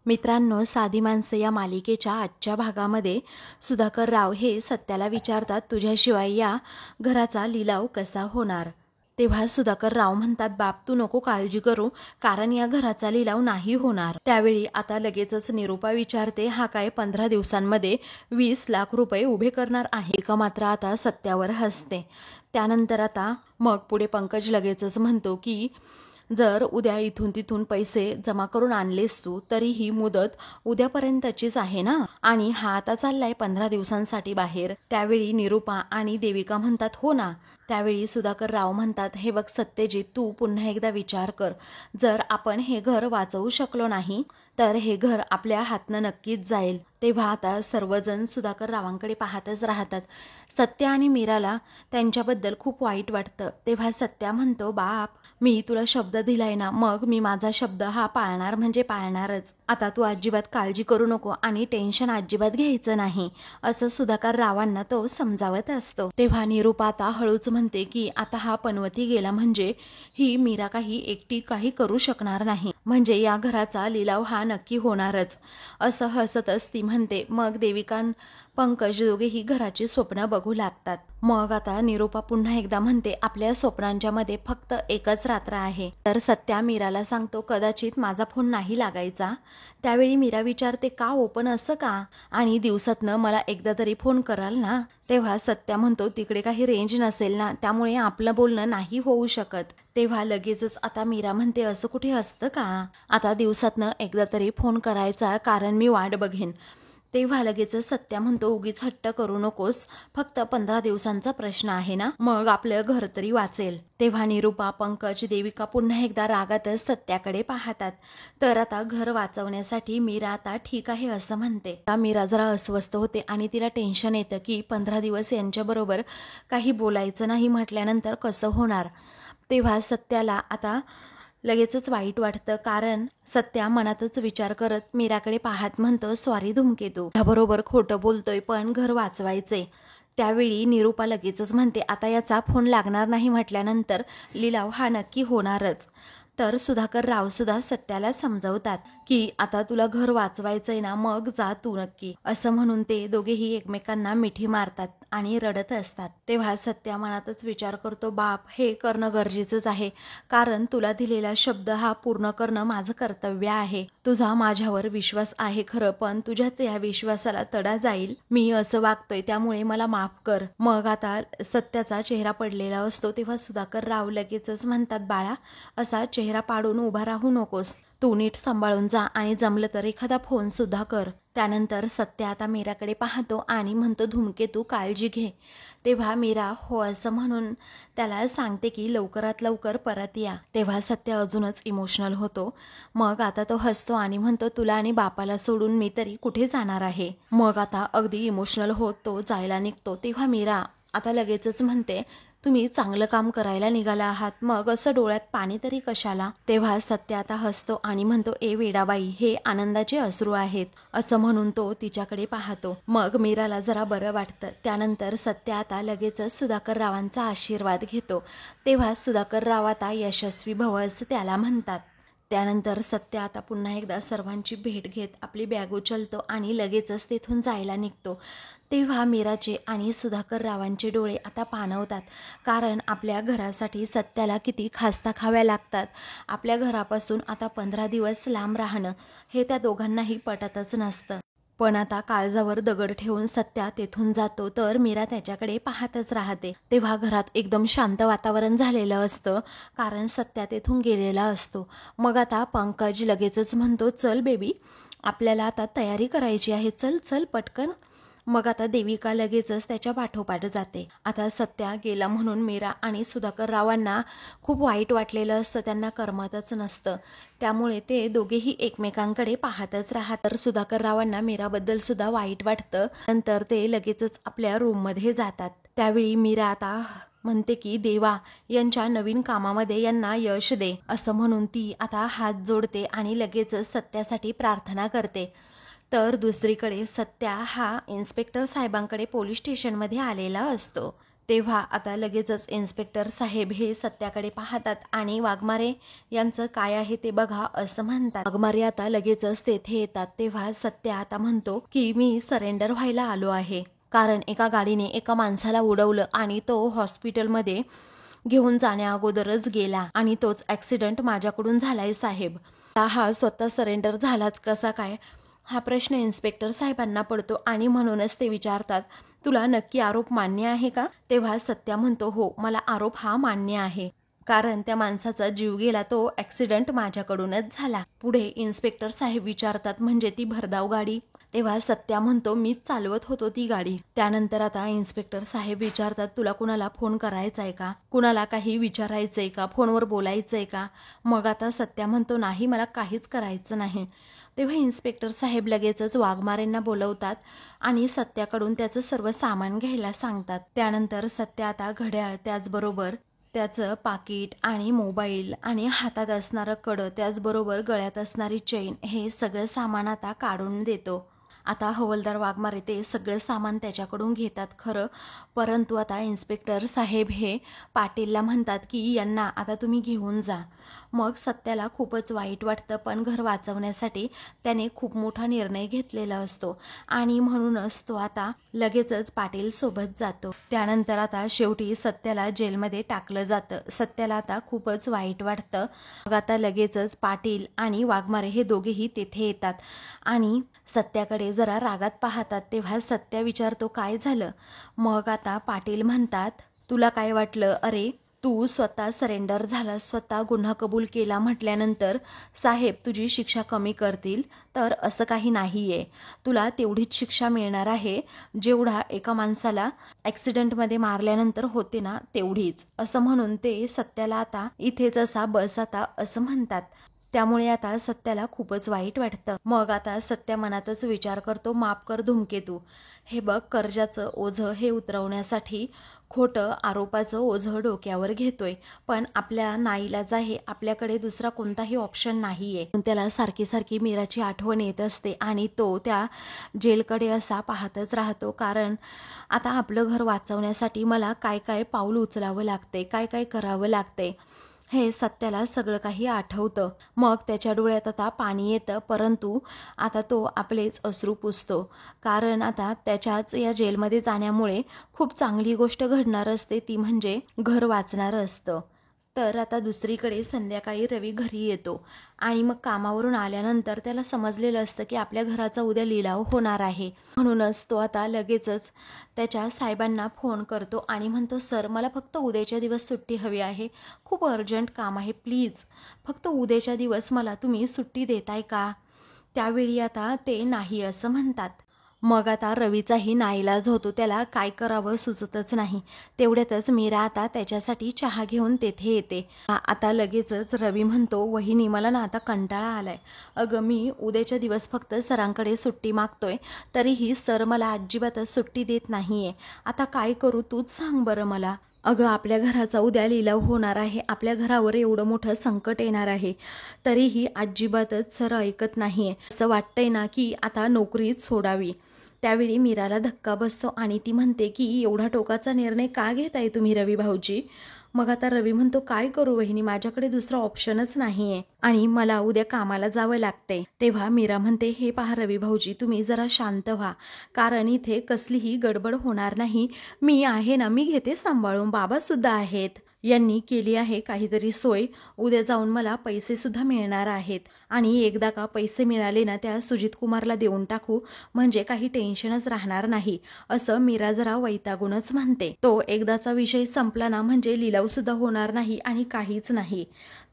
मित्रांनो, साधी माणसं या मालिकेच्या आजच्या भागामध्ये सुधाकर राव हे सत्याला विचारतात, तुझ्याशिवाय या घराचा लिलाव कसा होणार? तेव्हा सुधाकर राव म्हणतात, बाप तू नको काळजी करू, कारण या घराचा लिलाव नाही होणार. त्यावेळी आता लगेचच निरूपा विचारते, हा काय 15 दिवसांमध्ये 20 लाख रुपये उभे करणार आहे का? मात्र आता सत्यावर हसते. त्यानंतर आता मग पुढे पंकज लगेचच म्हणतो की जर उद्या इथून तिथून पैसे जमा करून आणलेस तू, तरी ही मुदत उद्यापर्यंतचीच आहे ना, आणि हा आता चाललाय 15 दिवसांसाठी बाहेर. त्यावेळी निरूपा आणि देविका म्हणतात, हो ना. त्यावेळी सुधाकर राव म्हणतात, हे बघ सत्यजित, तू पुन्हा एकदा विचार कर, जर आपण हे घर वाचवू शकलो नाही तर हे घर आपल्या हातनं नक्कीच जाईल. तेव्हा आता सर्वजण सुधाकर रावांकडे पाहतच राहतात. सत्या आणि मीराला त्यांच्याबद्दल खूप वाईट वाटतं. तेव्हा सत्या म्हणतो, बाप मी तुला शब्द दिलाय ना, मग मी माझा शब्द हा पाळणार म्हणजे पाळणारच. आता तू अजिबात काळजी करू नको आणि टेन्शन अजिबात घ्यायचं नाही, असं सुधाकर रावांना तो समजावत असतो. तेव्हा निरूपा आता हळूच म्हणते की आता हा पनवती गेला म्हणजे ही मीरा काही एकटी काही करू शकणार नाही, म्हणजे या घराचा लिलाव हा नक्की होणारच, असं हसतच ती म्हणते. मग देविका पंकज दोघेही घराची स्वप्न बघू लागतात. मग आता निरूपा पुन्हा एकदा म्हणते, आपल्या स्वप्नांच्या मध्ये फक्त एकच रात्र आहे. तर सत्या मीराला सांगतो, कदाचित माझा फोन नाही लागायचा. त्यावेळी मीरा विचारते, का ओपन असं का, आणि दिवसातनं मला एकदा तरी फोन कराल ना? तेव्हा सत्या म्हणतो, तिकडे काही रेंज नसेल ना, त्यामुळे आपलं बोलणं नाही होऊ शकत. तेव्हा लगेचच आता मीरा म्हणते, असं कुठे असतं का, आता दिवसातनं एकदा तरी फोन करायचा, कारण मी वाट बघेन. तेव्हा लगेच सत्या म्हणतो, उगीच हट्ट करू नकोस, फक्त 15 दिवसांचा प्रश्न आहे ना, मग आपलं घर तरी वाचेल. तेव्हा निरूपा पंकज देविका पुन्हा एकदा रागातच सत्याकडे पाहतात. तर आता घर वाचवण्यासाठी मीरा आता ठीक आहे असं म्हणते. मीरा जरा अस्वस्थ होते आणि तिला टेन्शन येतं की 15 दिवस यांच्याबरोबर काही बोलायचं नाही म्हटल्यानंतर कसं होणार. तेव्हा सत्याला आता लगेचच वाईट वाटतं, कारण सत्या मनातच विचार करत मीराकडे पाहत म्हणतो, सॉरी धूमकेतू, त्याबरोबर खोटं बोलतोय पण घर वाचवायचे. त्यावेळी निरूपा लगेचच म्हणते, आता याचा फोन लागणार नाही म्हटल्यानंतर लिलाव हा नक्की होणारच. तर सुधाकर राव सुद्धा सत्याला समजवतात की आता तुला घर वाचवायचंय ना, मग जा तू नक्की, असं म्हणून ते दोघेही एकमेकांना मिठी मारतात आणि रडत असतात. तेव्हा सत्या मनातच विचार करतो, बाप हे करणं गरजेचंच आहे, कारण तुला दिलेला शब्द हा पूर्ण करणं माझं कर्तव्य आहे. तुझा माझ्यावर विश्वास आहे खरं, पण तुझ्याच या विश्वासाला तडा जाईल मी असं वागतोय, त्यामुळे मला माफ कर. मग आता सत्याचा चेहरा पडलेला असतो. तेव्हा सुधाकर राव लगेचच म्हणतात, बाळा असा चेहरा पाडून उभा राहू नकोस, तू नीट सांभाळून जा आणि जमलं तर एखादा फोन सुद्धा कर. त्यानंतर सत्या आता मीराकडे पाहतो आणि म्हणतो, धूमकेतू काळजी घे. तेव्हा मीरा हो असं म्हणून त्याला सांगते की लवकरात लवकर परत या. तेव्हा सत्या अजूनच इमोशनल होतो. मग आता तो हसतो आणि म्हणतो, तुला आणि बापाला सोडून मी तरी कुठे जाणार आहे. मग आता अगदी इमोशनल होत तो जायला निघतो. तेव्हा मीरा आता लगेचच म्हणते, तुम्ही चांगलं काम करायला निघाला आहात, मग असं डोळ्यात पाणी तरी कशाला. तेव्हा सत्य आता हसतो आणि म्हणतो, ए वेडाबाई, हे आनंदाचे अश्रू आहेत, असं म्हणून तो तिच्याकडे पाहतो. मग मीराला जरा बरं वाटतं. त्यानंतर सत्य आता लगेचच सुधाकर रावांचा आशीर्वाद घेतो. तेव्हा सुधाकर राव आता यशस्वी भव असं त्याला म्हणतात. त्यानंतर सत्य आता पुन्हा एकदा सर्वांची भेट घेत आपली बॅग उचलतो आणि लगेचच तिथून जायला निघतो. तेव्हा मीराचे आणि सुधाकर रावांचे डोळे आता पाणवतात, कारण आपल्या घरासाठी सत्याला किती खास्ता खाव्या लागतात. आपल्या घरापासून आता 15 दिवस लांब राहणं हे त्या दोघांनाही पटतच नसतं. पण आता काळजावर दगड ठेवून सत्या तेथून जातो, तर मीरा त्याच्याकडे पाहतच राहते. तेव्हा घरात एकदम शांत वातावरण झालेलं असतं, कारण सत्या तेथून गेलेला असतो. मग आता पंकज लगेचच म्हणतो, चल बेबी, आपल्याला आता तयारी करायची आहे, चल चल पटकन. मग आता देविका लगेचच त्याच्या पाठोपाठ जाते. आता सत्या गेला म्हणून मीरा आणि सुधाकर रावांना खूप वाईट वाटलेलं असतं, त्यांना करमतच नसतं. त्यामुळे ते दोघेही एकमेकांकडे पाहतच राहतात. तर सुधाकर रावांना मीराबद्दल सुद्धा वाईट वाटतं. नंतर ते लगेचच आपल्या रूममध्ये जातात. त्यावेळी मीरा आता म्हणते की देवा यांच्या नवीन कामामध्ये यांना यश दे, असं म्हणून ती आता हात जोडते आणि लगेचच सत्यासाठी प्रार्थना करते. तर दुसरीकडे सत्या हा इन्स्पेक्टर साहेबांकडे पोलीस स्टेशनमध्ये आलेला असतो. तेव्हा आता लगेचच इन्स्पेक्टर साहेब हे सत्याकडे पाहतात आणि वाघमारे यांचं काय आहे ते बघा असं म्हणतात. वाघमारे आता लगेचच तेथे येतात. तेव्हा सत्या आता म्हणतो की मी सरेंडर व्हायला आलो आहे, कारण एका गाडीने एका माणसाला उडवलं आणि तो हॉस्पिटलमध्ये घेऊन जाण्या अगोदरच गेला आणि तोच ॲक्सिडेंट माझ्याकडून झालाय साहेब. हा स्वतः सरेंडर झालाच कसा काय, हा प्रश्न इन्स्पेक्टर साहेबांना पडतो आणि म्हणूनच ते विचारतात तुला नक्की आरोप मान्य आहे का. तेव्हा सत्या म्हणतो हो, मला आरोप हा मान्य आहे, कारण त्या माणसाचा जीव गेला, तो ॲक्सिडेंट माझ्याकडूनच झाला. पुढे इन्स्पेक्टर साहेब विचारतात म्हणजे ती भरधाव गाडी. तेव्हा सत्या म्हणतो मीच चालवत होतो ती गाडी. त्यानंतर आता इन्स्पेक्टर साहेब विचारतात तुला कुणाला फोन करायचा आहे का, कुणाला काही विचारायचंय का, फोनवर बोलायचंय का. मग आता सत्या म्हणतो नाही, मला काहीच करायचं नाही. तेव्हा इन्स्पेक्टर साहेब लगेचच वाघमारेंना बोलवतात आणि सत्याकडून त्याचं सर्व सामान घ्यायला सांगतात. त्यानंतर सत्या आता घड्याळ, त्याचबरोबर त्याचं पाकिट आणि मोबाईल आणि हातात असणारं कडं, त्याचबरोबर गळ्यात असणारी चेन, हे सगळं सामान आता काढून देतो. आता हवलदार वाघमारे ते सगळं सामान त्याच्याकडून घेतात खरं, परंतु आता इन्स्पेक्टर साहेब हे पाटीलला म्हणतात की यांना आता तुम्ही घेऊन जा. मग सत्याला खूपच वाईट वाटतं, पण घर वाचवण्यासाठी त्याने खूप मोठा निर्णय घेतलेला असतो आणि म्हणूनच तो आता लगेचच पाटील सोबत जातो. त्यानंतर आता शेवटी सत्याला जेलमध्ये टाकलं जातं. सत्याला आता खूपच वाईट वाटतं. मग आता लगेचच पाटील आणि वाघमारे हे दोघेही तेथे येतात आणि सत्याकडे जरा रागात पाहतात. तेव्हा सत्या विचारतो काय झालं. मग आता पाटील म्हणतात तुला काय वाटलं, अरे तू स्वतः सरेंडर झाला, स्वतः गुन्हा कबूल केला म्हटल्यानंतर साहेब तुझी शिक्षा कमी करतील, तर असं काही नाहीये. तुला तेवढीच शिक्षा मिळणार आहे जेवढा एका माणसाला ॲक्सिडेंटमध्ये मारल्यानंतर होते ना, तेवढीच. असं म्हणून ते सत्याला आता इथेच असा बस आता असं म्हणतात. त्यामुळे आता सत्याला खूपच वाईट वाटतं. मग आता सत्या मनातच विचार करतो माफ कर धूमकेतू, हे बघ कर्जाचं ओझं हे उतरवण्यासाठी खोटं आरोपाचं ओझं डोक्यावर घेतोय, पण आपल्या नाईलाज आहे, आपल्याकडे दुसरा कोणताही ऑप्शन नाहीये. त्याला सारखी सारखी मीराची आठवण येत असते आणि तो त्या जेलकडे असा पाहतच राहतो, कारण आता आपलं घर वाचवण्यासाठी मला काय काय पाऊल उचलावं लागते, काय काय करावं लागते, हे सत्याला सगळं काही आठवतं. मग त्याच्या डोळ्यात आता पाणी येतं, परंतु आता तो आपलेच अश्रू पुसतो, कारण आता त्याच्याच या जेलमध्ये जाण्यामुळे खूप चांगली गोष्ट घडणार असते, ती म्हणजे घर वाचणार असतं. तर आता दुसरीकडे संध्याकाळी रवी घरी येतो आणि मग कामावरून आल्यानंतर त्याला समजलेलं असतं की आपल्या घराचा उद्या लिलाव होणार आहे. म्हणूनच तो आता लगेचच त्याच्या साहेबांना फोन करतो आणि म्हणतो सर मला फक्त उद्याच्या दिवस सुट्टी हवी आहे, खूप अर्जंट काम आहे, प्लीज फक्त उद्याच्या दिवस मला तुम्ही सुट्टी देताय का. त्यावेळी आता ते नाही असं म्हणतात. मग आता रवीचाही नाईलाज होतो, त्याला काय करावं सुचतच नाही. तेवढ्यातच मीरा आता त्याच्यासाठी चहा घेऊन तेथे येते. आता लगेचच रवी म्हणतो वहिनी मला ना आता कंटाळा आलाय, अगं मी उद्याच्या दिवस फक्त सरांकडे सुट्टी मागतोय, तरीही सर मला अजिबातच सुट्टी देत नाहीये, आता काय करू तूच सांग बरं मला. अगं आपल्या घराचा उद्या लिलाव होणार आहे, आपल्या घरावर एवढं मोठं संकट येणार आहे, तरीही अजिबातच सर ऐकत नाहीये, असं वाटतंय ना की आता नोकरीच सोडावी. त्यावेळी मीराला धक्का बसतो आणि ती म्हणते की एवढा टोकाचा निर्णय का घेताय तुम्ही रवी भाऊजी. मग आता रवी म्हणतो काय करू वहिनी, माझ्याकडे दुसरा ऑप्शनच नाहीये आणि मला उद्या कामाला जावं लागतंय. तेव्हा मीरा म्हणते हे पहा रवी भाऊजी तुम्ही जरा शांत व्हा, कारण इथे कसलीही गडबड होणार नाही, मी आहे ना, मी घेते सांभाळून, बाबा सुद्धा आहेत, यांनी केली आहे काहीतरी सोय, उद्या जाऊन मला पैसे सुद्धा मिळणार आहेत आणि एकदा का पैसे मिळाले ना त्या सुजित कुमारला देऊन टाकू, म्हणजे काही टेन्शनच राहणार नाही, असं मीरा जरा वैतागूनच म्हणते. तो एकदाचा विषय संपला ना म्हणजे लिलाव सुद्धा होणार नाही आणि काहीच नाही.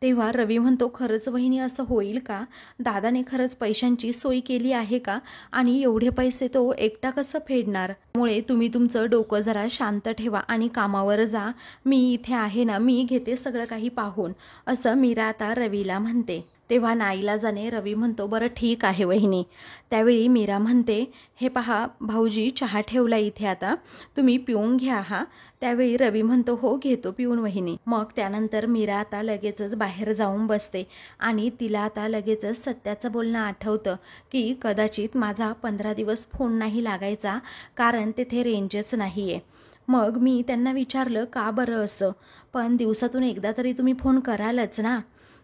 तेव्हा रवी म्हणतो खरंच वहिनी असं होईल का, दादाने खरंच पैशांची सोय केली आहे का, आणि एवढे पैसे तो एकटा कसं फेडणार. त्यामुळे तुम्ही तुमचं डोकं जरा शांत ठेवा आणि कामावर जा, मी इथे आहे ना, मी घेते सगळं काही पाहून, असं मीरा आता रवीला म्हणते. तेव्हा नाईलाजाने रवी म्हणतो बरं ठीक आहे वहिनी. त्यावेळी मीरा म्हणते हे पहा भाऊजी चहा ठेवला इथे, आता तुम्ही पिऊन घ्या हा. त्यावेळी रवी म्हणतो हो घेतो पिऊन वहिनी. मग त्यानंतर मीरा आता लगेचच बाहेर जाऊन बसते आणि तिला आता लगेचच सत्याचं बोलणं आठवतं की कदाचित माझा 15 दिवस फोन नाही लागायचा, कारण तेथे रेंजच नाहीये. मग मी त्यांना विचारलं का बरं असं, पण दिवसातून एकदा तरी तुम्ही फोन करालच ना.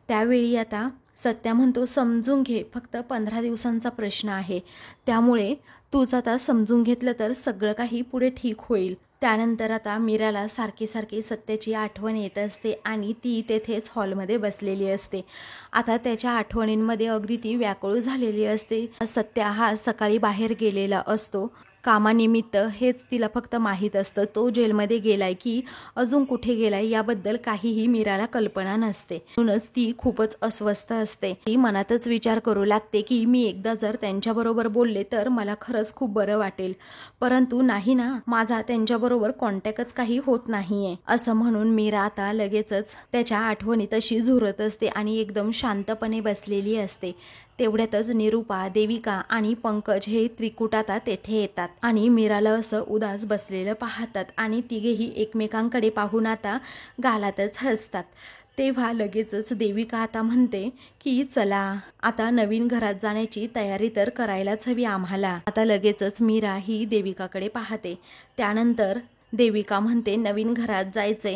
त्यावेळी आता सत्या म्हणतो समजून घे, फक्त 15 दिवसांचा प्रश्न आहे, त्यामुळे तूच आता समजून घेतलं तर सगळं काही पुढे ठीक होईल. त्यानंतर आता मीराला सारखी सारखी सत्याची आठवण येत असते आणि ती तेथेच हॉलमध्ये बसलेली असते. आता त्याच्या आठवणींमध्ये अगदी ती व्याकुळ झालेली असते. सत्या हा सकाळी बाहेर गेलेला असतो कामानिमित्त, हेच तिला फक्त माहीत असतं. तो जेलमध्ये गेलाय की अजून कुठे गेलाय याबद्दल काहीही मीराला कल्पना नसते. म्हणूनच ती खूपच अस्वस्थ असते. ती मनातच विचार करू लागते की मी एकदा जर त्यांच्याबरोबर बोलले तर मला खरंच खूप बरं वाटेल, परंतु नाही ना, माझा त्यांच्याबरोबर कॉन्टॅक्टच काही होत नाहीये. असं म्हणून मीरा आता लगेचच त्याच्या आठवणीत अशी झुरत असते आणि एकदम शांतपणे बसलेली असते. तेवढ्यातच निरूपा, देविका आणि पंकज हे त्रिकूट आता तेथे येतात आणि मीराला असं उदास बसलेलं पाहतात आणि तिघेही एकमेकांकडे पाहून आता गालातच हसतात. तेव्हा लगेचच देविका आता म्हणते की चला आता नवीन घरात जाण्याची तयारी तर करायलाच हवी आम्हाला. आता लगेचच मीरा ही देविकाकडे पाहते. त्यानंतर देविका म्हणते नवीन घरात जायचे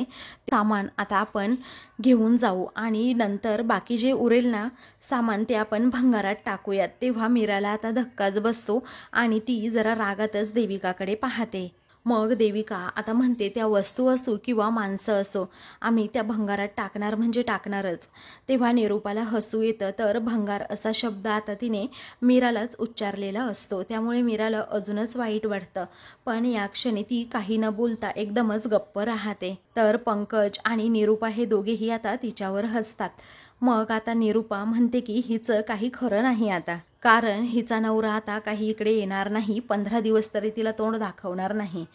सामान आता आपण घेऊन जाऊ आणि नंतर बाकी जे उरेल ना सामान ते आपण भंगारात टाकूयात. तेव्हा मीराला आता धक्काच बसतो आणि ती जरा रागातच देविकाकडे पाहते. मग देविका आता म्हणते त्या वस्तू असो किंवा माणसं असो, आम्ही त्या भंगारात टाकणार म्हणजे टाकणारच. तेव्हा निरूपाला हसू येतं. तर भंगार असा शब्द आता तिने मीरालाच उच्चारलेला असतो, त्यामुळे मीराला अजूनच वाईट वाटतं. पण या क्षणी ती काही न बोलता एकदमच गप्प राहते. तर पंकज आणि निरूपा हे दोघेही आता तिच्यावर हसतात. मग आता निरूपा म्हणते की हिचं काही खरं नाही आता, कारण हिचा नवरा आता काही इकडे येणार नाही, 15 दिवस तरी तिला तोंड दाखवणार नाही,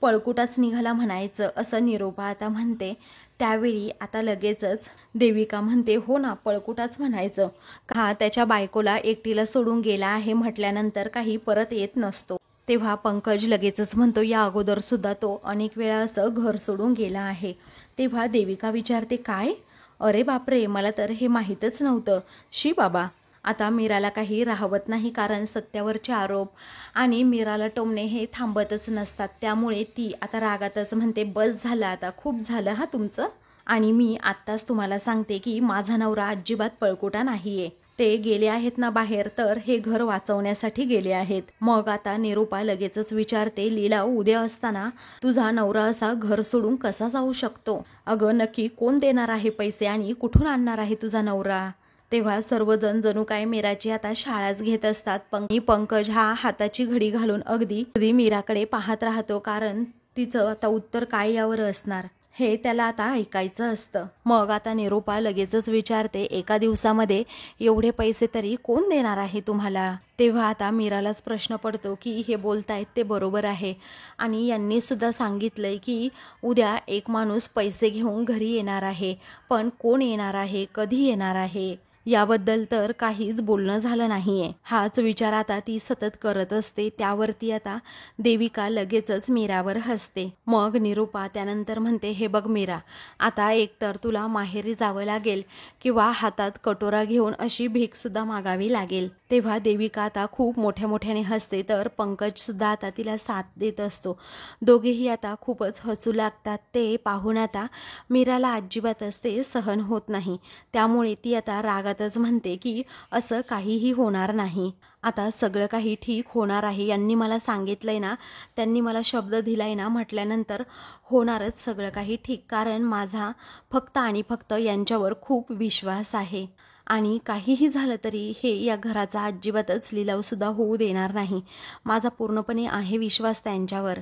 पळकुटाच निघाला म्हणायचं, असं निरूपा आता म्हणते. त्यावेळी आता लगेचच देविका म्हणते हो ना, पळकुटाच म्हणायचं, का त्याच्या बायकोला एकटीला सोडून गेला आहे म्हटल्यानंतर काही परत येत नसतो. तेव्हा पंकज लगेचच म्हणतो या अगोदर सुद्धा तो अनेक वेळा असं घर सोडून गेला आहे. तेव्हा देविका विचारते काय, अरे बापरे, मला तर हे माहीतच नव्हतं. शी बाबा. आता मीराला काही राहवत नाही, कारण सत्यावरचे आरोप आणि मीराला टोमणे हे थांबतच नसतात. त्यामुळे ती आता रागातच म्हणते बस झालं आता, खूप झालं हा तुमचं, आणि मी आत्ताच तुम्हाला सांगते की माझा नवरा अजिबात पळकुटा नाहीये. ते गेले आहेत ना बाहेर, तर हे घर वाचवण्यासाठी गेले आहेत. मग आता निरूपा लगेचच विचारते लिलाव उद्या असताना तुझा नवरा असा घर सोडून कसा जाऊ शकतो? अगं नक्की कोण देणार आहे पैसे आणि कुठून आणणार आहे तुझा नवरा? तेव्हा सर्वजण जणू काय मीराची आता शाळाच घेत असतात. पंकज हा हाताची घडी घालून अगदी मीराकडे पाहत राहतो, कारण तिचं आता उत्तर काय यावर असणार हे त्याला आता ऐकायचं असतं. मग आता निरूपा लगेचच विचारते एका दिवसामध्ये एवढे पैसे तरी कोण देणार आहे तुम्हाला? तेव्हा आता मीरालाच प्रश्न पडतो की हे बोलतायत ते बरोबर आहे, आणि यांनी सुद्धा सांगितलंय की उद्या एक माणूस पैसे घेऊन घरी येणार आहे, पण कोण येणार आहे, कधी येणार आहे याबद्दल तर काहीच बोलणं झालं नाहीये. हाच विचार आता ती सतत करत असते. त्यावरती आता देविका लगेचच मीरावर हसते. मग निरूपा त्यानंतर म्हणते हे बघ मीरा, आता एकतर तुला माहेरी जावं लागेल किंवा हातात कटोरा घेऊन अशी भीक सुद्धा मागावी लागेल. तेव्हा देविका आता खूप मोठ्या मोठ्याने हसते. तर पंकज सुद्धा आता तिला साथ देत असतो. दोघेही आता खूपच हसू लागतात. ते पाहून आता मीराला अजिबात असते सहन होत नाही. त्यामुळे ती आता रागातच म्हणते की असं काहीही होणार नाही, आता सगळं काही ठीक होणार आहे, यांनी मला सांगितलंय ना, त्यांनी मला शब्द दिलाय ना म्हटल्यानंतर होणारच सगळं काही ठीक, कारण माझा फक्त आणि फक्त यांच्यावर खूप विश्वास आहे आणि काहीही झालं तरी हे या घराचा अजिबातच लिलावसुद्धा होऊ देणार नाही. माझा पूर्णपणे आहे विश्वास त्यांच्यावर.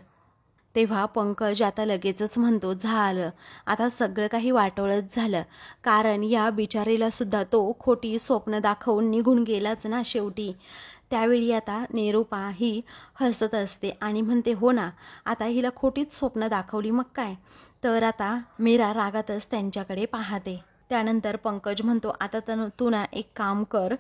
तेव्हा पंकज आता लगेचच म्हणतो झालं, आता सगळं काही वाटोळंच झालं, कारण या बिचारीला सुद्धा तो खोटी स्वप्न दाखवून निघून गेलाच ना शेवटी. त्यावेळी आता निरूपा ही हसत असते आणि म्हणते हो ना, आता हिला खोटीच स्वप्न दाखवली मग काय. तर आता मीरा रागातच त्यांच्याकडे पाहते. त्यानंतर पंकज म्हणतो आता तू ना एक काम कर,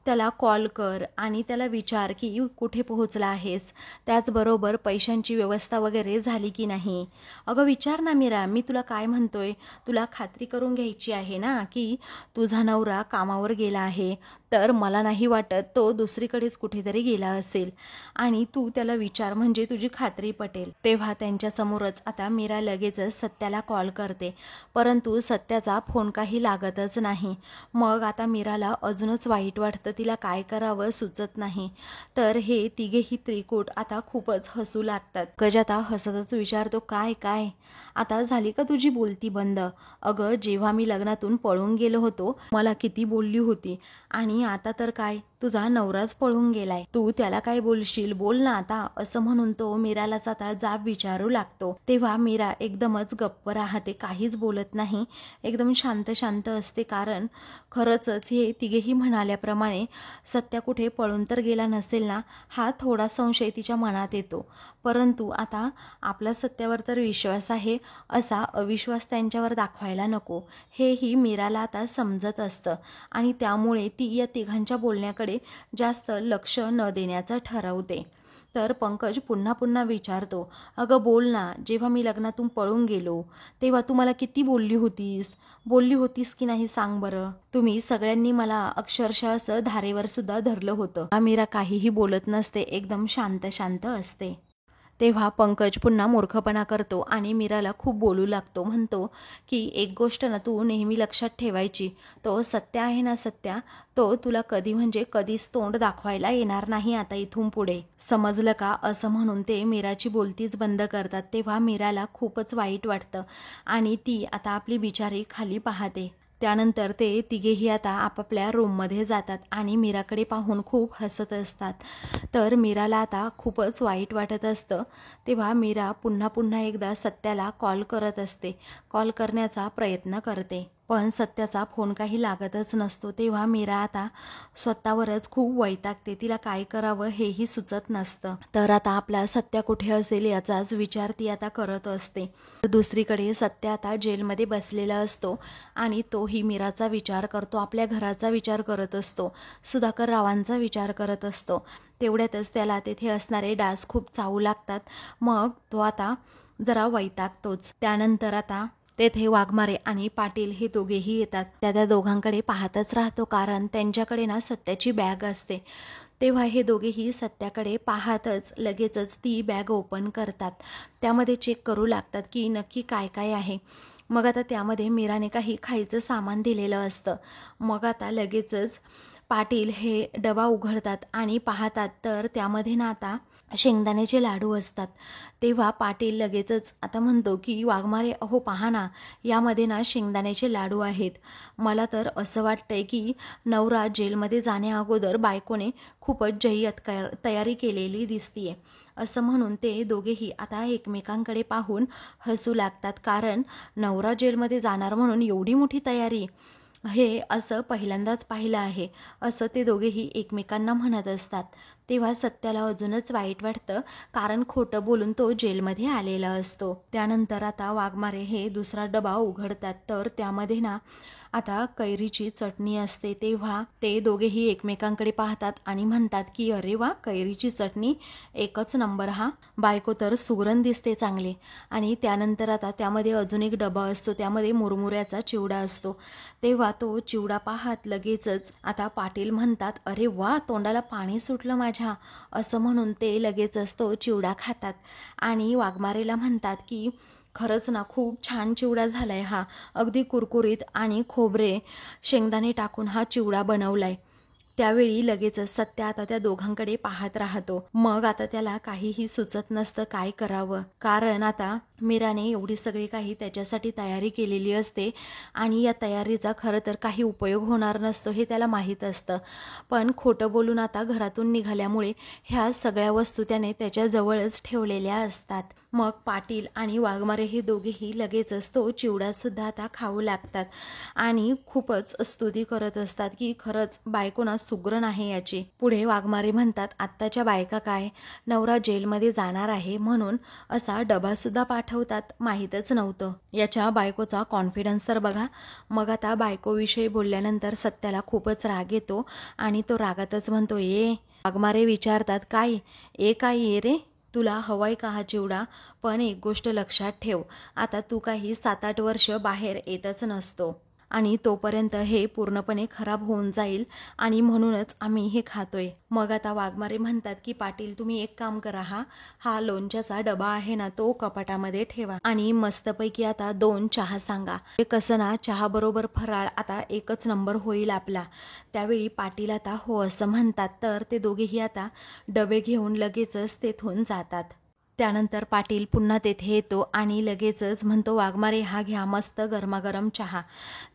त्याला कॉल कर आणि त्याला विचार की कुठे पोहोचला आहेस, त्याचबरोबर पैशांची व्यवस्था वगैरे झाली की नाही. अगं विचार ना मीरा, मी तुला काय म्हणतोय, तुला खात्री करून घ्यायची आहे ना की तुझा नवरा कामावर गेला आहे, तर मला नाही वाटत तो दुसरीकडेच कुठेतरी गेला असेल आणि तू त्याला विचार म्हणजे तुझी खात्री पटेल. तेव्हा त्यांच्यासमोरच आता मीरा लगेचच सत्याला कॉल करते, परंतु सत्याचा फोन काही लागतच नाही. मग आता मीराला अजूनच वाईट वाटतं, तिला काय करावं सुचत नाही. तर हे तिघेही त्रिकूट आता खूपच हसू लागतात. पंकज आता हसतच विचारतो, काय काय आता झाली का तुझी बोलती बंद? अगं जेव्हा मी लग्नातून पळून गेलो होतो मला किती बोलली होती आणि आता तर काय तुझा नवराच पळून गेलाय, तू त्याला काय बोलशील, बोल ना आता, असं म्हणून तो मीरालाच आता जाब विचारू लागतो. तेव्हा मीरा एकदमच गप्प राहते, काहीच बोलत नाही, एकदम शांत शांत असते. कारण खरंच हे तिघेही म्हणाल्याप्रमाणे सत्या कुठे पळून तर गेला नसेल ना, हा थोडा संशय तिच्या मनात येतो. परंतु आता आपला सत्यावर तर विश्वास आहे, असा अविश्वास त्यांच्यावर दाखवायला नको, हेही मीराला आता समजत असतं आणि त्यामुळे ती या तिघांच्या बोलण्याकडे जास्त लक्ष न देण्याचं ठरवते. तर पंकज पुन्हा पुन्हा विचारतो, अगं बोल ना, जेव्हा मी लग्नातून पळून गेलो तेव्हा तू मला किती बोलली होतीस की नाही सांग बरं? तुम्ही सगळ्यांनी मला अक्षरशः असं धारेवर सुद्धा धरलं होतं. मीरा काहीही बोलत नसते, एकदम शांत शांत असते. तेव्हा पंकज पुन्हा मूर्खपणा करतो आणि मीराला खूप बोलू लागतो. म्हणतो की एक गोष्ट ना तू नेहमी लक्षात ठेवायची, तो सत्या आहे ना सत्या, तो तुला कधी म्हणजे कधीच तोंड दाखवायला येणार नाही आता इथून पुढे, समजलं का? असं म्हणून ते मीराची बोलतीच बंद करतात. तेव्हा मीराला खूपच वाईट वाटतं आणि ती आता आपली बिचारी खाली पाहते. त्यानंतर ते तिघेही आता आपापल्या रूममध्ये जातात आणि मीराकडे पाहून खूप हसत असतात. तर मीराला आता खूपच वाईट वाटत असतं. तेव्हा मीरा पुन्हा पुन्हा एकदा सत्याला कॉल करत असते, कॉल करण्याचा प्रयत्न करते, पण सत्याचा फोन काही लागतच नसतो. तेव्हा मीरा आता स्वतःवरच खूप वैतागते, तिला काय करावं हेही सुचत नसतं. तर आता आपला सत्या कुठे असेल याचाच विचार ती आता करत असते. दुसरीकडे सत्या आता जेलमध्ये बसलेला असतो आणि तोही मीराचा विचार करतो, आपल्या घराचा विचार करत असतो, सुधाकर रावांचा विचार करत असतो. तेवढ्यातच त्याला तेथे असणारे डास खूप चावू लागतात. मग तो आता जरा वैतागतोच. त्यानंतर आता तेथे वाघमारे आणि पाटील हे दोघेही येतात. त्या दोघांकडे पाहतच राहतो, कारण त्यांच्याकडे ना सत्याची बॅग असते. तेव्हा हे दोघेही सत्याकडे पाहतच लगेचच ती बॅग ओपन करतात, त्यामध्ये चेक करू लागतात की नक्की काय काय आहे. मग आता त्यामध्ये मीराने काही खायचं सामान दिलेलं असतं. मग आता लगेचच पाटील हे डबा उघडतात आणि पाहतात, तर त्यामध्ये ना आता शेंगदाण्याचे लाडू असतात. तेव्हा पाटील लगेचच आता म्हणतो की वाघमारे, अहो पहा ना, यामध्ये ना शेंगदाण्याचे लाडू आहेत. मला तर असं वाटतंय की नवरा जेलमध्ये जाण्या अगोदर बायकोने खूपच जय्यत तयारी केलेली दिसतीये. असं म्हणून ते दोघेही आता एकमेकांकडे पाहून हसू लागतात, कारण नवरा जेलमध्ये जाणार म्हणून एवढी मोठी तयारी, हे असं पहिल्यांदाच पाहिलं आहे, असं ते दोघेही एकमेकांना म्हणत असतात. तेव्हा सत्याला अजूनच वाईट वाटतं, कारण खोटं बोलून तो जेलमध्ये आलेला असतो. त्यानंतर आता वाघमारे हे दुसरा डबा उघडतात, तर त्यामध्ये ना आता कैरीची चटणी असते. तेव्हा ते दोघेही एकमेकांकडे पाहतात आणि म्हणतात की अरे वा, कैरीची चटणी एकच नंबर, हा बायको तर सुगरण दिसते चांगले. आणि त्यानंतर आता त्यामध्ये अजून एक डबा असतो, त्यामध्ये मुरमुऱ्याचा चिवडा असतो. तेव्हा तो चिवडा पाहत लगेचच आता पाटील म्हणतात, अरे वा, तोंडाला पाणी सुटलं माझ्या, असं म्हणून ते लगेचच तो चिवडा खातात आणि वाघमारेला म्हणतात की खरंच ना खूप छान चिवडा झालाय हा, अगदी कुरकुरीत आणि खोबरे शेंगदाणे टाकून हा चिवडा बनवलाय. त्यावेळी लगेचच सत्या आता त्या दोघांकडे पाहत राहतो. मग आता त्याला काहीही सुचत नसतं काय करावं, कारण आता मीराने एवढी सगळी काही त्याच्यासाठी तयारी केलेली असते आणि या तयारीचा खरं तर काही उपयोग होणार नसतो हे त्याला माहीत असतं. पण खोटं बोलून आता घरातून निघाल्यामुळे ह्या सगळ्या वस्तू त्याने त्याच्याजवळच ठेवलेल्या असतात. मग पाटील आणि वाघमारे हे दोघेही लगेचच तो चिवडासुद्धा आता खाऊ लागतात आणि खूपच स्तुती करत असतात की खरंच बायकोना सुगरण आहे याची. पुढे वाघमारे म्हणतात, आत्ताच्या बायका काय, नवरा जेलमध्ये जाणार आहे म्हणून असा डबासुद्धा पाठवतात, माहीतच नव्हतं. याच्या बायकोचा कॉन्फिडन्स तर बघा. मग आता बायकोविषयी बोलल्यानंतर सत्याला खूपच राग येतो आणि तो रागातच म्हणतो, वाघमारे विचारतात, काय ये रे, तुला हवाय का हा चिवडा? पण एक गोष्ट लक्षात ठेव, आता तू काही 7-8 वर्ष बाहेर येतच नसतो आणि तोपर्यंत हे पूर्णपणे खराब होऊन जाईल आणि म्हणूनच आम्ही हे खातोय. मग आता वाघमारे म्हणतात की पाटील तुम्ही एक काम करा, हा लोणच्याचा डबा आहे ना तो कपाटामध्ये ठेवा आणि मस्तपैकी आता 2 चहा सांगा. हे कसं ना चहा बरोबर फराळ आता एकच नंबर होईल आपला. त्यावेळी पाटील आता हो असं म्हणतात. तर ते दोघेही आता डबे घेऊन लगेचच तेथून जातात. त्यानंतर पाटील पुन्हा तेथे येतो आणि लगेचच म्हणतो वाघमारे हा घ्या मस्त गरमागरम चहा.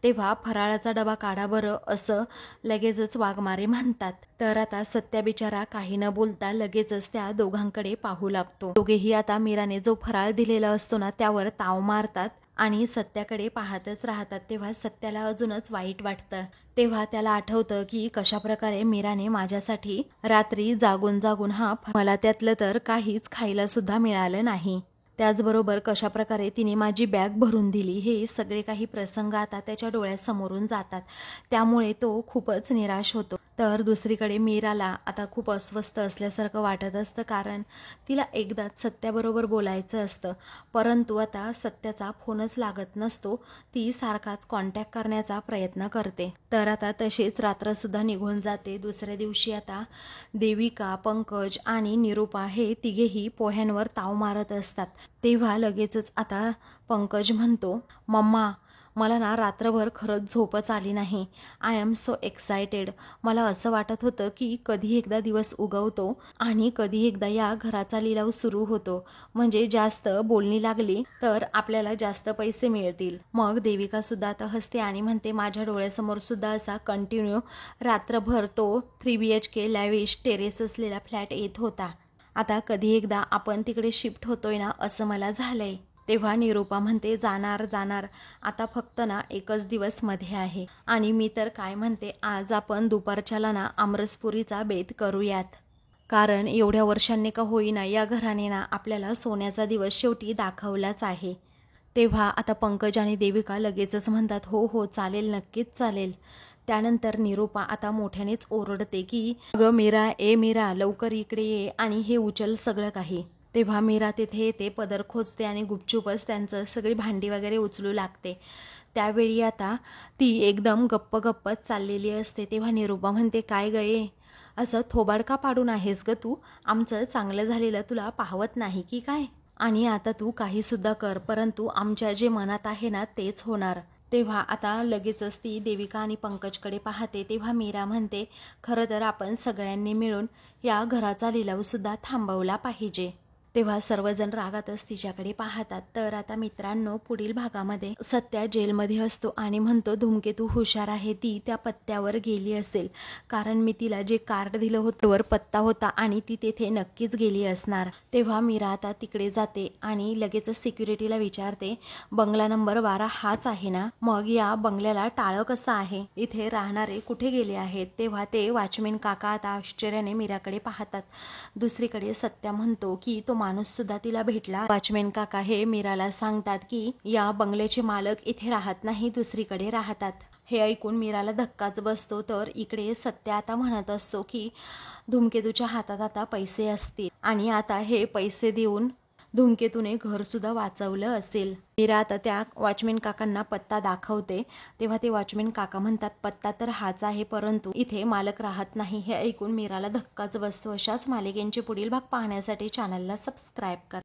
तेव्हा फराळाचा डबा काढा बरं असं लगेचच वाघमारे म्हणतात. तर आता सत्या बिचारा काही न बोलता लगेचच त्या दोघांकडे पाहू लागतो. दोघेही आता मीराने जो फराळ दिलेला असतो ना त्यावर ताव मारतात आणि सत्याकडे पाहतच राहतात. तेव्हा सत्याला अजूनच वाईट वाटतं. तेव्हा त्याला आठवतं की कशाप्रकारे मीराने माझ्यासाठी रात्री जागून जागून मला त्यातलं तर काहीच खायला सुद्धा मिळालं नाही. त्याचबरोबर कशाप्रकारे तिने माझी बॅग भरून दिली हे सगळे काही प्रसंग आता त्याच्या डोळ्यासमोरून जातात. त्यामुळे तो खूपच निराश होतो. तर दुसरीकडे मीराला आता खूप अस्वस्थ असल्यासारखं वाटत असतं, कारण तिला एकदाच सत्याबरोबर बोलायचं असतं, परंतु आता सत्याचा फोनच लागत नसतो. ती सारखाच कॉन्टॅक्ट करण्याचा प्रयत्न करते. तर आता तशीच रात्रसुद्धा निघून जाते. दुसऱ्या दिवशी आता देविका, पंकज आणि निरूपा हे तिघेही पोह्यांवर ताव मारत असतात. तेव्हा लगेचच आता पंकज म्हणतो मम्मा मला ना रात्रभर खरंच झोपच आली नाही. I am so excited. मला असं वाटत होतं की कधी एकदा दिवस उगवतो आणि कधी एकदा या घराचा लिलाव सुरू होतो, म्हणजे जास्त बोलणी लागली तर आपल्याला जास्त पैसे मिळतील. मग देविका सुद्धा आता हसते आणि म्हणते माझ्या डोळ्यासमोर सुद्धा असा कंटिन्यू रात्रभर तो 3 BHK लॅविश टेरेस असलेला फ्लॅट येत होता. आता कधी एकदा आपण तिकडे शिफ्ट होतोय ना असं मला झालंय. तेव्हा निरूपा म्हणते जाणार जाणार, आता फक्त ना एकच दिवस मध्ये आहे आणि मी तर काय म्हणते आज आपण दुपारच्याला ना आमरसपुरीचा बेत करूयात, कारण एवढ्या वर्षांनी का होईना या घराने ना आपल्याला सोन्याचा दिवस शेवटी दाखवलाच आहे. तेव्हा आता पंकज आणि देविका लगेचच म्हणतात हो हो चालेल, नक्कीच चालेल. त्यानंतर निरूपा आता मोठ्यानेच ओरडते की अगं मीरा, मीरा लवकर इकडे ये आणि हे उचल सगळं काही. तेव्हा मीरा तिथे येते, पदर खोचते आणि गुपचूपच त्यांचं सगळी भांडी वगैरे उचलू लागते. त्यावेळी आता ती एकदम गप्पच चाललेली असते. तेव्हा निरूपा म्हणते काय गये असं थोबाड का पाडून आहेस ग तू? आमचं चांगलं झालेलं तुला पाहवत नाही की काय? आणि आता तू काही सुद्धा कर, परंतु आमच्या जे मनात आहे ना तेच होणार. तेव्हा आता लगेचच ती देविका आणि पंकजकडे पाहते. तेव्हा मीरा म्हणते खरं तर आपण सगळ्यांनी मिळून या घराचा लिलाव सुद्धा थांबवला पाहिजे. तेव्हा सर्वजण रागातच तिच्याकडे पाहतात. तर आता मित्रांनो पुढील भागामध्ये सत्या जेलमध्ये असतो आणि म्हणतो धूमकेतू हुशार आहे, ती त्या पत्त्यावर गेली असेल, कारण मी तिला जे कार्ड दिलं होतं वर पत्ता होता आणि ती तेथे नक्कीच गेली असणार. तेव्हा मीरा आता तिकडे जाते आणि लगेचच सिक्युरिटीला विचारते बंगला नंबर 12 हाच आहे ना? मग या बंगल्याला टाळं कसं आहे? इथे राहणारे कुठे गेले आहेत? तेव्हा ते वॉचमॅन काका आता आश्चर्याने मीराकडे पाहतात. दुसरीकडे सत्या म्हणतो की तो माणूस सुद्धा तिला भेटला. वॉचमॅन काका हे मीराला सांगतात की या बंगल्याचे मालक इथे राहत नाही, दुसरीकडे राहतात. हे ऐकून मीराला धक्काच बसतो. तर इकडे सत्या आता म्हणत असतो की धूमकेतूच्या हातात आता पैसे असतील आणि आता हे पैसे देऊन धूमकेतूने घर सुद्धा वाचवलं असेल. मीरा आता त्या वॉचमॅन काकांना पत्ता दाखवते. तेव्हा ते वॉचमॅन काका म्हणतात पत्ता तर हाच आहे, परंतु इथे मालक राहत नाही. हे ऐकून मीराला धक्काच बसतो. अशाच मालिकेंचे पुढील भाग पाहण्यासाठी चॅनलला सबस्क्राईब करा.